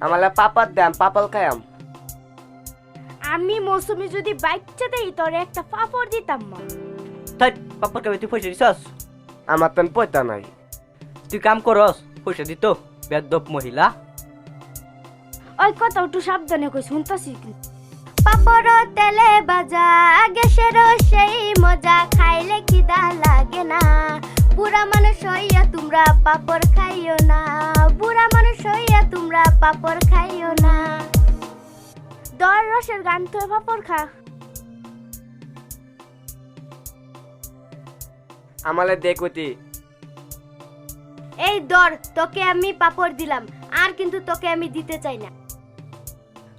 আমালে পাপড় দাম পাপল খায়াম। আমি মৌসুমি যদি বাচ্চা দেই তোরে একটা পাপড় দিতাম মা। তাই পাপড় খাবে তুই পয়সা দিছস? আমার তেন পয়সা নাই। তুই কাম করস পয়সা দিত বেদব মহিলা। ওই কথা একটু সাবধানে কই শুনতাছি। পাপড় তেলে বাজা গ্যাসের সেই মজা খাইলে খিদা লাগে না। বুড়া মানুষ হইয়া তোমরা পাপড় খাইও না, বুড়া মানুষ হইয়া তোমরা পাপড় খাইও না। দর রসের গান তো পাপড় খা। আমালে দেখুতি এই দর তোকে আমি পাপড় দিলাম, আর কিন্তু তোকে আমি দিতে চাই না।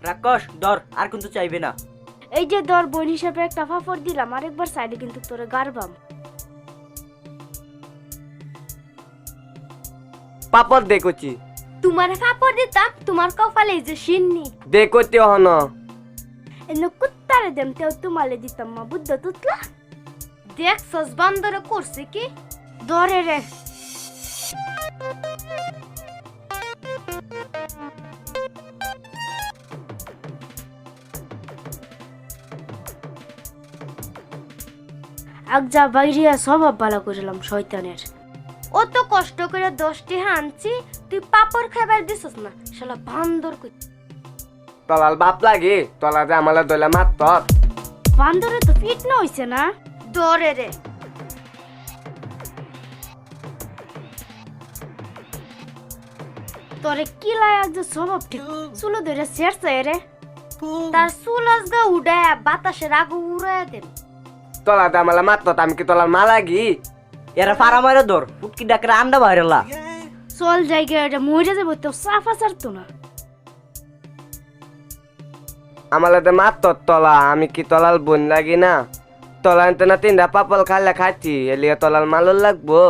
রাক্ষস ডর আর কিন্তু চাইবে না। এই যে দর বোন হিসেবে একটা পাপড় দিলাম, আরেকবার সাইডে কিন্তু তোরে গারবাম। পাপড় দেখুছি তোমার পাপড় দিতাম তোমার কপালে যে সিন্নি দেখুতি হন। এনে কুত্তারে দেম তেও তোমালে দিতাম মা, বুদ্ধ তুতলা। দেখছস বান্দরে করছে কি ধরে রে। আগজা বাইরিয়া স্বভাব ভালো করিলাম শয়তানের। ও তো কষ্ট করে 10টি আনছি, তুই পাপড় খাবার দিছস না, শালা বান্দর কই। তলাল বাপ লাগে তলা যে আমালে দইলা মাত্তর। বান্দরে তো ফিট না হইছে না, দরে রে। তোরে কি লাগ যে স্বভাব ঠিক চুলো ধরে ছেড়ছে রে। তার চুল আজগা উড়ায় বাতাসের আগে উড়ায় দেন। তলা যে আমালে মাত্তর আমি কি তলার মা লাগি? এরা ফারা মারে ধর ফুটকি ডাকরে আন্ডা বাইরেলা। চল জায়গায় মরে যাবো তো সাফা ছাড়তো না। আমালে যে মাত্তর তলা আমি কি তলাল বোন লাগি না? তলা আনতে না 3টা পাপল খাইলে খাচ্ছি এলিয়ে তলাল মালুর লাগবো।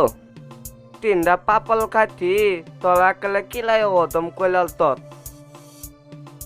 3টা পাপল খাচ্ছি তলা কেলে কিলাই ও তুমি কইলাল তত।